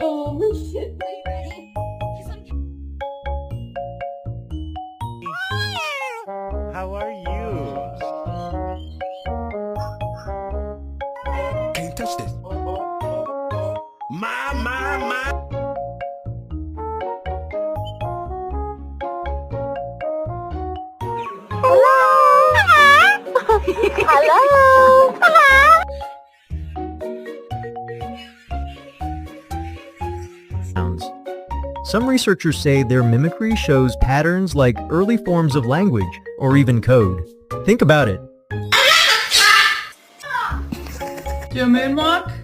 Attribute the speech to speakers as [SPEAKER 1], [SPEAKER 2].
[SPEAKER 1] Oh shit.
[SPEAKER 2] How are you?
[SPEAKER 3] Can't touch this. My.
[SPEAKER 4] Sounds. Some researchers say their mimicry shows patterns like early forms of language or even code. Think about it.
[SPEAKER 1] Do you a moonwalk?